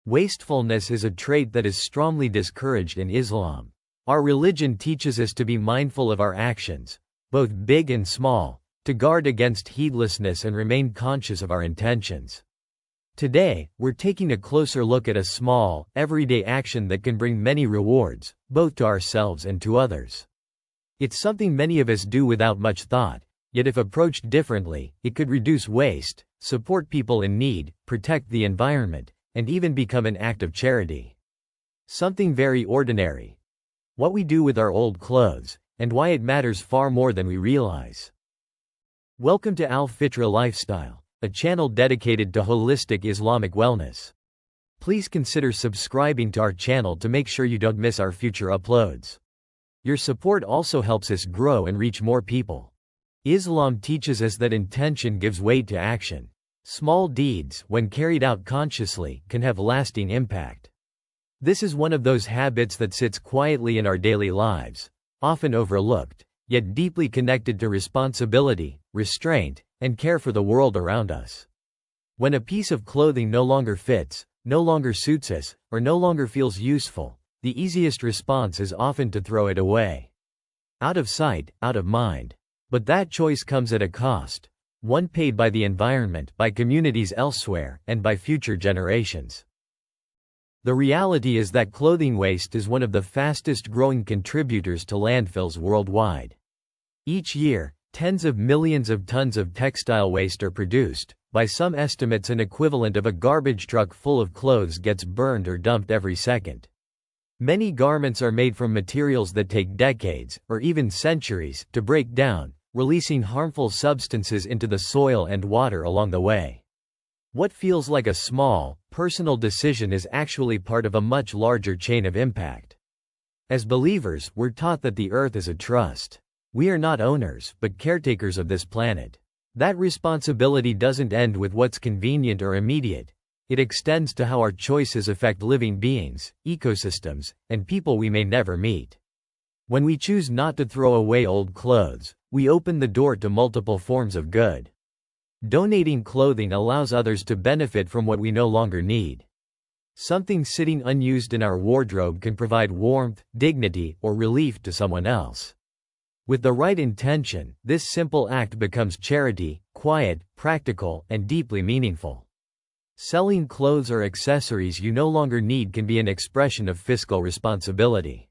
Wastefulness is a trait that is strongly discouraged in Islam. Our religion teaches us to be mindful of our actions, both big and small, to guard against heedlessness and remain conscious of our intentions. Today, we're taking a closer look at a small, everyday action that can bring many rewards, both to ourselves and to others. It's something many of us do without much thought, yet if approached differently, it could reduce waste, support people in need, protect the environment, and even become an act of charity. Something very ordinary. What we do with our old clothes, and why it matters far more than we realize. Welcome to Al Fitra Lifestyle, a channel dedicated to holistic Islamic wellness. Please consider subscribing to our channel to make sure you don't miss our future uploads. Your support also helps us grow and reach more people. Islam teaches us that intention gives weight to action. Small deeds, when carried out consciously, can have lasting impact. This is one of those habits that sits quietly in our daily lives, often overlooked, yet deeply connected to responsibility, restraint, and care for the world around us. When a piece of clothing no longer fits, no longer suits us, or no longer feels useful, the easiest response is often to throw it away. Out of sight, out of mind. But that choice comes at a cost. One paid by the environment, by communities elsewhere, and by future generations. The reality is that clothing waste is one of the fastest growing contributors to landfills worldwide. Each year, tens of millions of tons of textile waste are produced. By some estimates, an equivalent of a garbage truck full of clothes gets burned or dumped every second. Many garments are made from materials that take decades, or even centuries, to break down, releasing harmful substances into the soil and water along the way. What feels like a small, personal decision is actually part of a much larger chain of impact. As believers, we're taught that the earth is a trust. We are not owners, but caretakers of this planet. That responsibility doesn't end with what's convenient or immediate. It extends to how our choices affect living beings, ecosystems, and people we may never meet. When we choose not to throw away old clothes, we open the door to multiple forms of good. Donating clothing allows others to benefit from what we no longer need. Something sitting unused in our wardrobe can provide warmth, dignity, or relief to someone else. With the right intention, this simple act becomes charity, quiet, practical, and deeply meaningful. Selling clothes or accessories you no longer need can be an expression of fiscal responsibility.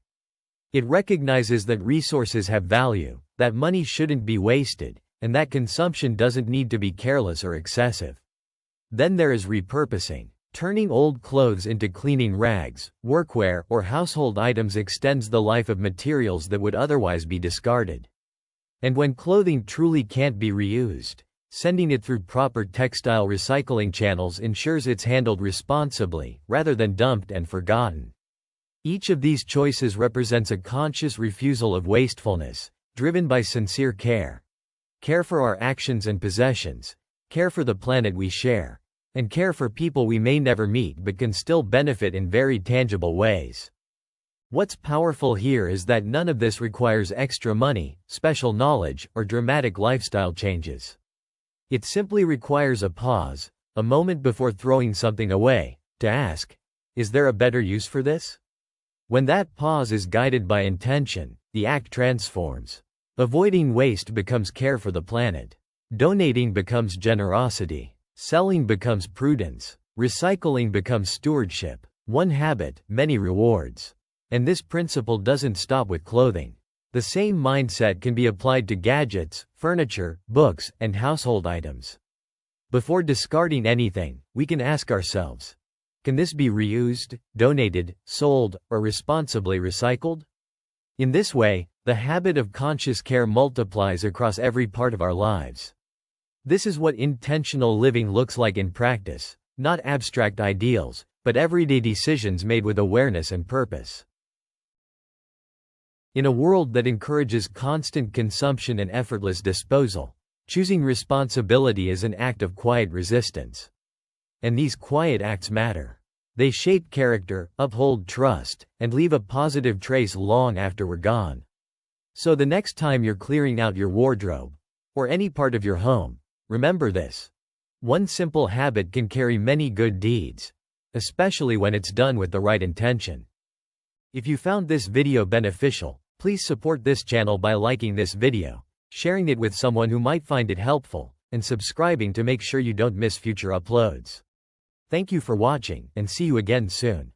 It recognizes that resources have value, that money shouldn't be wasted, and that consumption doesn't need to be careless or excessive. Then there is repurposing. Turning old clothes into cleaning rags, workwear, or household items extends the life of materials that would otherwise be discarded. And when clothing truly can't be reused, sending it through proper textile recycling channels ensures it's handled responsibly, rather than dumped and forgotten. Each of these choices represents a conscious refusal of wastefulness, driven by sincere care. Care for our actions and possessions, care for the planet we share, and care for people we may never meet but can still benefit in very tangible ways. What's powerful here is that none of this requires extra money, special knowledge, or dramatic lifestyle changes. It simply requires a pause, a moment before throwing something away, to ask, is there a better use for this? When that pause is guided by intention, the act transforms. Avoiding waste becomes care for the planet. Donating becomes generosity. Selling becomes prudence. Recycling becomes stewardship. One habit, many rewards. And this principle doesn't stop with clothing. The same mindset can be applied to gadgets, furniture, books, and household items. Before discarding anything, we can ask ourselves, can this be reused, donated, sold, or responsibly recycled? In this way, the habit of conscious care multiplies across every part of our lives. This is what intentional living looks like in practice, not abstract ideals, but everyday decisions made with awareness and purpose. In a world that encourages constant consumption and effortless disposal, choosing responsibility is an act of quiet resistance. And these quiet acts matter. They shape character, uphold trust, and leave a positive trace long after we're gone. So the next time you're clearing out your wardrobe, or any part of your home, remember this. One simple habit can carry many good deeds. especially when it's done with the right intention. If you found this video beneficial, please support this channel by liking this video, sharing it with someone who might find it helpful, and subscribing to make sure you don't miss future uploads. Thank you for watching, and see you again soon.